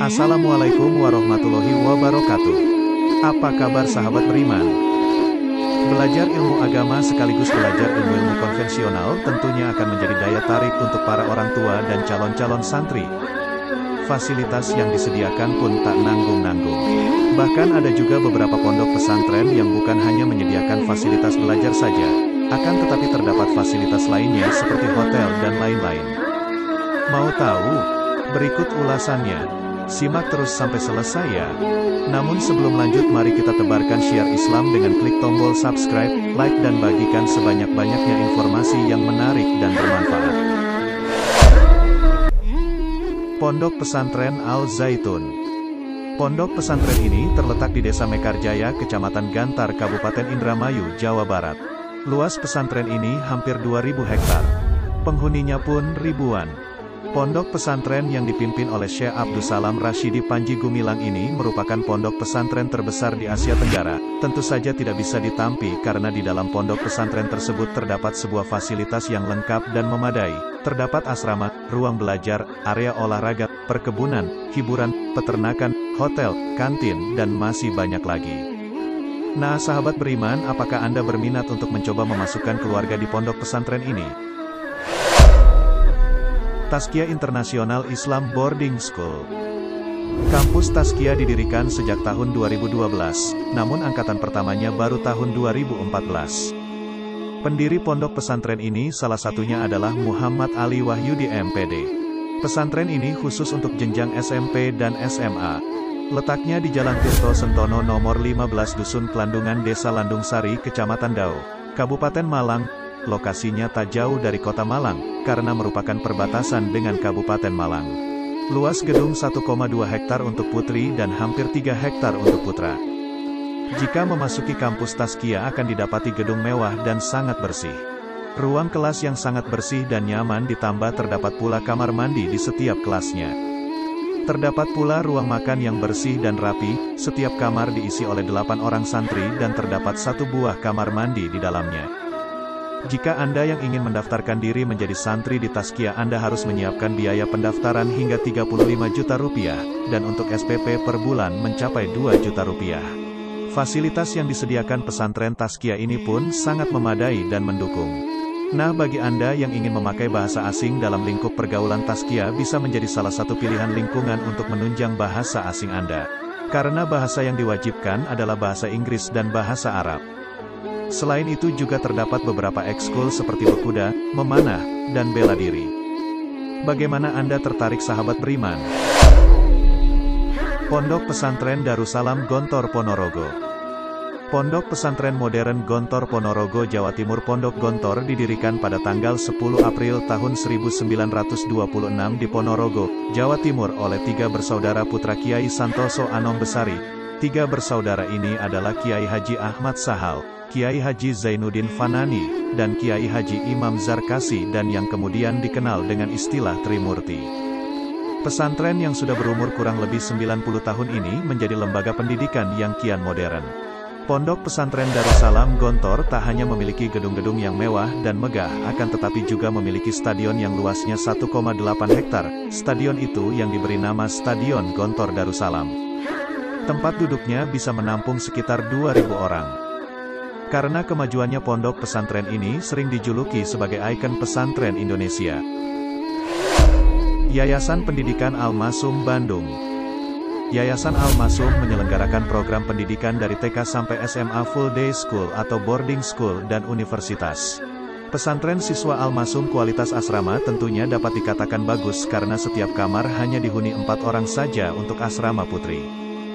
Assalamualaikum warahmatullahi wabarakatuh. Apa kabar sahabat beriman? Belajar ilmu agama sekaligus belajar ilmu-ilmu konvensional tentunya akan menjadi daya tarik untuk para orang tua dan calon-calon santri. Fasilitas yang disediakan pun tak nanggung-nanggung. Bahkan ada juga beberapa pondok pesantren yang bukan hanya menyediakan fasilitas belajar saja, akan tetapi terdapat fasilitas lainnya seperti hotel dan lain-lain. Mau tahu? Berikut ulasannya. Simak terus sampai selesai ya. Namun sebelum lanjut, mari kita tebarkan syiar Islam dengan klik tombol subscribe, like dan bagikan sebanyak-banyaknya informasi yang menarik dan bermanfaat. Pondok Pesantren Al-Zaitun. Pondok pesantren ini terletak di Desa Mekarjaya, Kecamatan Gantar, Kabupaten Indramayu, Jawa Barat. Luas pesantren ini hampir 2000 hektar. Penghuninya pun ribuan. Pondok pesantren yang dipimpin oleh Syekh Abdus Salam Rashidi Panji Gumilang ini merupakan pondok pesantren terbesar di Asia Tenggara. Tentu saja tidak bisa ditampi karena di dalam pondok pesantren tersebut terdapat sebuah fasilitas yang lengkap dan memadai. Terdapat asrama, ruang belajar, area olahraga, perkebunan, hiburan, peternakan, hotel, kantin, dan masih banyak lagi. Nah sahabat beriman, apakah Anda berminat untuk mencoba memasukkan keluarga di pondok pesantren ini? Tazkiyah Internasional Islam Boarding School. Kampus Tazkiyah didirikan sejak tahun 2012, namun angkatan pertamanya baru tahun 2014. Pendiri pondok pesantren ini salah satunya adalah Muhammad Ali Wahyudi MPD. Pesantren ini khusus untuk jenjang SMP dan SMA. Letaknya di Jalan Tirto Sentono nomor 15 Dusun Kelandungan, Desa Landung Sari, Kecamatan Dau, Kabupaten Malang. Lokasinya tak jauh dari kota Malang, karena merupakan perbatasan dengan Kabupaten Malang. Luas gedung 1,2 hektar untuk putri dan hampir 3 hektar untuk putra. Jika memasuki kampus Tazkiyah akan didapati gedung mewah dan sangat bersih. Ruang kelas yang sangat bersih dan nyaman ditambah terdapat pula kamar mandi di setiap kelasnya. Terdapat pula ruang makan yang bersih dan rapi, setiap kamar diisi oleh 8 orang santri dan terdapat 1 buah kamar mandi di dalamnya. Jika Anda yang ingin mendaftarkan diri menjadi santri di Tazkiyah, Anda harus menyiapkan biaya pendaftaran hingga 35 juta rupiah, dan untuk SPP per bulan mencapai 2 juta rupiah. Fasilitas yang disediakan pesantren Tazkiyah ini pun sangat memadai dan mendukung. Nah bagi Anda yang ingin memakai bahasa asing dalam lingkup pergaulan Tazkiyah bisa menjadi salah satu pilihan lingkungan untuk menunjang bahasa asing Anda. Karena bahasa yang diwajibkan adalah bahasa Inggris dan bahasa Arab. Selain itu juga terdapat beberapa ekskul seperti berkuda, memanah, dan bela diri. Bagaimana Anda tertarik sahabat beriman? Pondok Pesantren Darussalam Gontor Ponorogo. Pondok Pesantren Modern Gontor Ponorogo, Jawa Timur. Pondok Gontor didirikan pada tanggal 10 April tahun 1926 di Ponorogo, Jawa Timur oleh 3 bersaudara putra Kiai Santoso Anom Besari. 3 bersaudara ini adalah Kiai Haji Ahmad Sahal, Kiai Haji Zainuddin Fanani, dan Kiai Haji Imam Zarkasi, dan yang kemudian dikenal dengan istilah Trimurti. Pesantren yang sudah berumur kurang lebih 90 tahun ini menjadi lembaga pendidikan yang kian modern. Pondok Pesantren Darussalam Gontor tak hanya memiliki gedung-gedung yang mewah dan megah, akan tetapi juga memiliki stadion yang luasnya 1,8 hektar. Stadion itu yang diberi nama Stadion Gontor Darussalam. Tempat duduknya bisa menampung sekitar 2.000 orang. Karena kemajuannya pondok pesantren ini sering dijuluki sebagai ikon pesantren Indonesia. Yayasan Pendidikan Al-Masum Bandung. Yayasan Al-Masum menyelenggarakan program pendidikan dari TK sampai SMA, full day school atau boarding school, dan universitas. Pesantren siswa Al-Masum kualitas asrama tentunya dapat dikatakan bagus karena setiap kamar hanya dihuni 4 orang saja untuk asrama putri.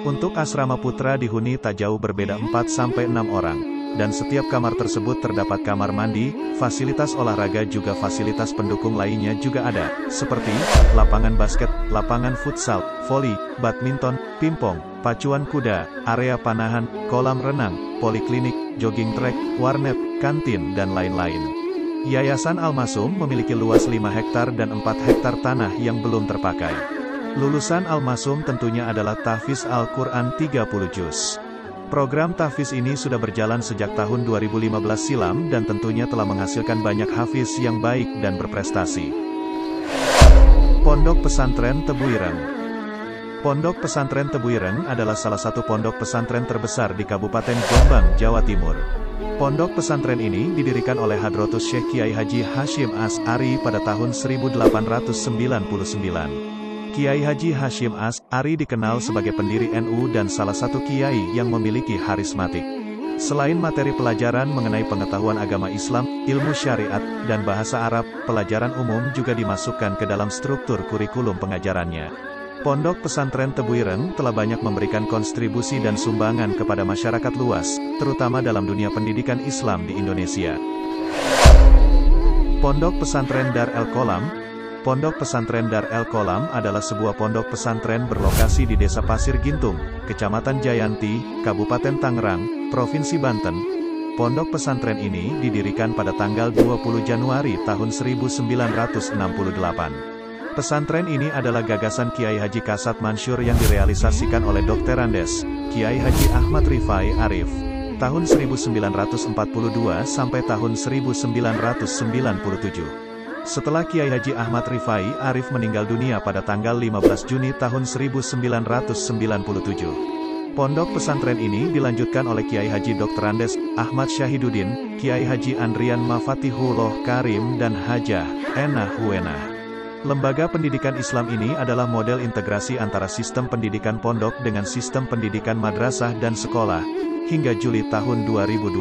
Untuk asrama putra dihuni tak jauh berbeda 4-6 orang. Dan setiap kamar tersebut terdapat kamar mandi, fasilitas olahraga juga fasilitas pendukung lainnya juga ada, seperti lapangan basket, lapangan futsal, voli, badminton, pingpong, pacuan kuda, area panahan, kolam renang, poliklinik, jogging track, warnet, kantin, dan lain-lain. Yayasan Al-Masum memiliki luas 5 hektar dan 4 hektar tanah yang belum terpakai. Lulusan Al-Masum tentunya adalah tahfiz Al-Quran 30 juz. Program tahfiz ini sudah berjalan sejak tahun 2015 silam dan tentunya telah menghasilkan banyak hafiz yang baik dan berprestasi. Pondok Pesantren Tebuireng. Pondok Pesantren Tebuireng adalah salah satu pondok pesantren terbesar di Kabupaten Jombang, Jawa Timur. Pondok pesantren ini didirikan oleh Hadratus Syekh Kiai Haji Hashim As-'Ari pada tahun 1899. Kiai Haji Hashim As-'Ari dikenal sebagai pendiri NU dan salah satu kiai yang memiliki harismatik. Selain materi pelajaran mengenai pengetahuan agama Islam, ilmu syariat, dan bahasa Arab, pelajaran umum juga dimasukkan ke dalam struktur kurikulum pengajarannya. Pondok Pesantren Tebuireng telah banyak memberikan kontribusi dan sumbangan kepada masyarakat luas, terutama dalam dunia pendidikan Islam di Indonesia. Pondok Pesantren Dar El Qolam. Pondok Pesantren Dar El Qolam adalah sebuah pondok pesantren berlokasi di Desa Pasir Gintung, Kecamatan Jayanti, Kabupaten Tangerang, Provinsi Banten. Pondok pesantren ini didirikan pada tanggal 20 Januari tahun 1968. Pesantren ini adalah gagasan Kiai Haji Kasat Mansur yang direalisasikan oleh Dr. Andes, Kiai Haji Ahmad Rifai Arif, tahun 1942 sampai tahun 1997. Setelah Kiai Haji Ahmad Rifai Arif meninggal dunia pada tanggal 15 Juni tahun 1997. Pondok pesantren ini dilanjutkan oleh Kiai Haji Dr. Andes, Ahmad Syahiduddin, Kiai Haji Andrian Mafatihullah Karim dan Hajah Enah Huenah. Lembaga pendidikan Islam ini adalah model integrasi antara sistem pendidikan pondok dengan sistem pendidikan madrasah dan sekolah, hingga Juli tahun 2012.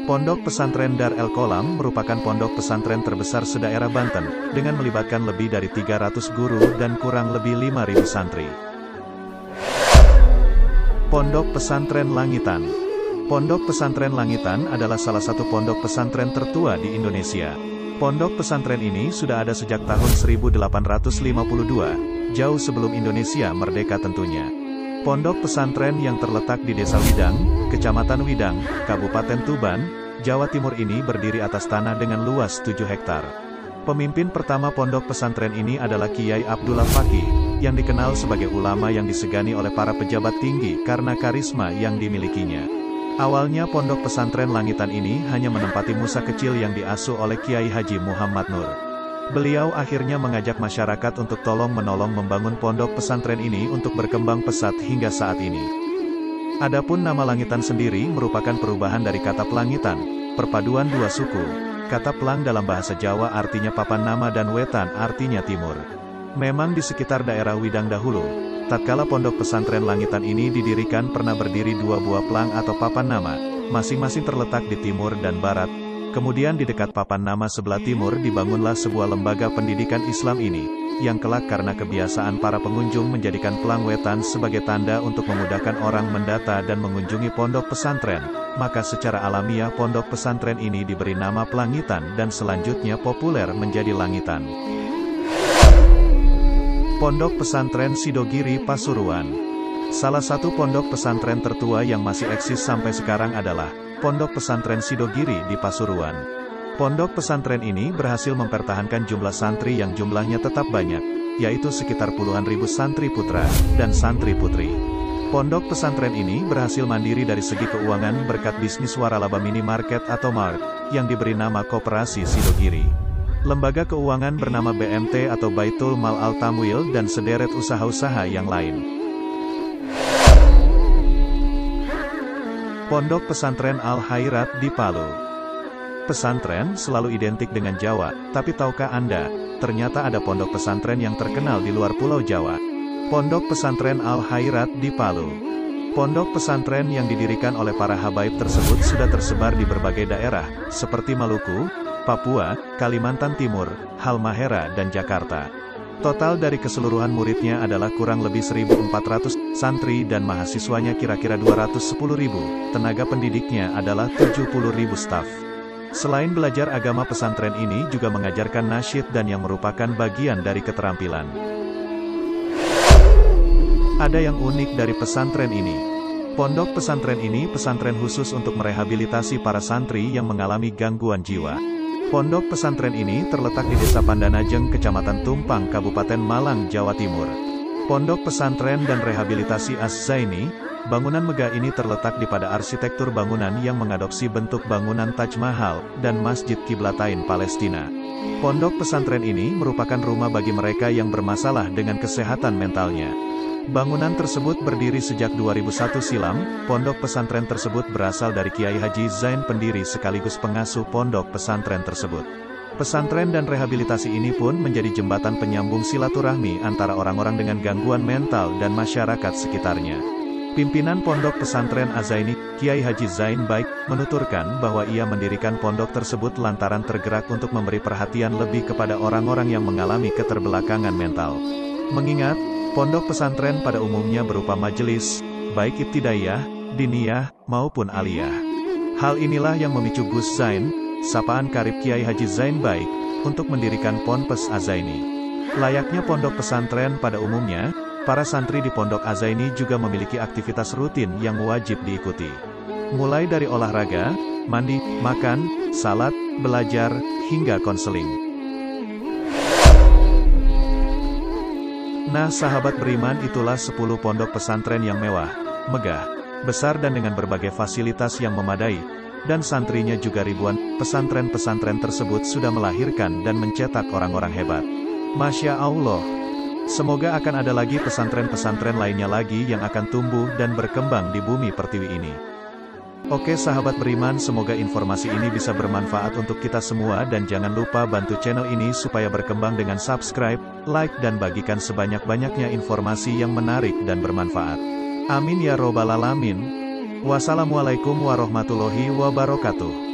Pondok Pesantren Dar El Qolam merupakan pondok pesantren terbesar se-daerah Banten, dengan melibatkan lebih dari 300 guru dan kurang lebih 5.000 santri. Pondok Pesantren Langitan. Pondok Pesantren Langitan adalah salah satu pondok pesantren tertua di Indonesia. Pondok pesantren ini sudah ada sejak tahun 1852, jauh sebelum Indonesia merdeka tentunya. Pondok pesantren yang terletak di Desa Widang, Kecamatan Widang, Kabupaten Tuban, Jawa Timur ini berdiri atas tanah dengan luas 7 hektar. Pemimpin pertama pondok pesantren ini adalah Kiai Abdullah Fakih, yang dikenal sebagai ulama yang disegani oleh para pejabat tinggi karena karisma yang dimilikinya. Awalnya pondok pesantren Langitan ini hanya menempati Musa kecil yang diasuh oleh Kiai Haji Muhammad Nur. Beliau akhirnya mengajak masyarakat untuk tolong-menolong membangun pondok pesantren ini untuk berkembang pesat hingga saat ini. Adapun nama Langitan sendiri merupakan perubahan dari kata Pelangitan, perpaduan dua suku. Kata Pelang dalam bahasa Jawa artinya papan nama dan Wetan artinya timur. Memang di sekitar daerah Widang dahulu, tatkala pondok pesantren Langitan ini didirikan pernah berdiri 2 buah pelang atau papan nama, masing-masing terletak di timur dan barat. Kemudian di dekat papan nama sebelah timur dibangunlah sebuah lembaga pendidikan Islam ini, yang kelak karena kebiasaan para pengunjung menjadikan pelang wetan sebagai tanda untuk memudahkan orang mendata dan mengunjungi pondok pesantren, maka secara alamiah pondok pesantren ini diberi nama Pelangitan dan selanjutnya populer menjadi Langitan. Pondok Pesantren Sidogiri Pasuruan. Salah satu pondok pesantren tertua yang masih eksis sampai sekarang adalah Pondok Pesantren Sidogiri di Pasuruan. Pondok pesantren ini berhasil mempertahankan jumlah santri yang jumlahnya tetap banyak, yaitu sekitar puluhan ribu santri putra dan santri putri. Pondok pesantren ini berhasil mandiri dari segi keuangan berkat bisnis waralaba minimarket atau mart, yang diberi nama Koperasi Sidogiri. Lembaga keuangan bernama BMT atau Baitul Mal Al-Tamwil dan sederet usaha-usaha yang lain. Pondok Pesantren Al-Khairat di Palu. Pesantren selalu identik dengan Jawa, tapi tahukah Anda, ternyata ada pondok pesantren yang terkenal di luar Pulau Jawa. Pondok Pesantren Al-Khairat di Palu. Pondok pesantren yang didirikan oleh para habaib tersebut sudah tersebar di berbagai daerah, seperti Maluku, Papua, Kalimantan Timur, Halmahera dan Jakarta. Total dari keseluruhan muridnya adalah kurang lebih 1.400 santri dan mahasiswanya kira-kira 210.000, tenaga pendidiknya adalah 70.000 staf. Selain belajar agama, pesantren ini juga mengajarkan nasyid dan yang merupakan bagian dari keterampilan. Ada yang unik dari pesantren ini. Pondok pesantren ini pesantren khusus untuk merehabilitasi para santri yang mengalami gangguan jiwa. Pondok pesantren ini terletak di Desa Pandanajeng, Kecamatan Tumpang, Kabupaten Malang, Jawa Timur. Pondok pesantren dan rehabilitasi Az-Zaini, bangunan megah ini terletak di pada arsitektur bangunan yang mengadopsi bentuk bangunan Taj Mahal dan Masjid Qiblatain Palestina. Pondok pesantren ini merupakan rumah bagi mereka yang bermasalah dengan kesehatan mentalnya. Bangunan tersebut berdiri sejak 2001 silam. Pondok pesantren tersebut berasal dari Kiai Haji Zain, pendiri sekaligus pengasuh pondok pesantren tersebut. Pesantren dan rehabilitasi ini pun menjadi jembatan penyambung silaturahmi antara orang-orang dengan gangguan mental dan masyarakat sekitarnya. Pimpinan Pondok Pesantren Az-Zaini, Kiai Haji Zain Baik, menuturkan bahwa ia mendirikan pondok tersebut lantaran tergerak untuk memberi perhatian lebih kepada orang-orang yang mengalami keterbelakangan mental. Mengingat, pondok pesantren pada umumnya berupa majelis, baik ibtidaiyah, diniyah, maupun aliyah. Hal inilah yang memicu Gus Zain, sapaan karib Kiai Haji Zain Baik, untuk mendirikan Ponpes Az-Zaini. Layaknya pondok pesantren pada umumnya, para santri di Pondok Az-Zaini juga memiliki aktivitas rutin yang wajib diikuti. Mulai dari olahraga, mandi, makan, salat, belajar, hingga konseling. Nah sahabat beriman, itulah 10 pondok pesantren yang mewah, megah, besar dan dengan berbagai fasilitas yang memadai, dan santrinya juga ribuan. Pesantren-pesantren tersebut sudah melahirkan dan mencetak orang-orang hebat. Masya Allah. Semoga akan ada lagi pesantren-pesantren lainnya lagi yang akan tumbuh dan berkembang di bumi pertiwi ini. Oke sahabat beriman, semoga informasi ini bisa bermanfaat untuk kita semua dan jangan lupa bantu channel ini supaya berkembang dengan subscribe, like dan bagikan sebanyak-banyaknya informasi yang menarik dan bermanfaat. Amin ya robbal alamin. Wassalamualaikum warahmatullahi wabarakatuh.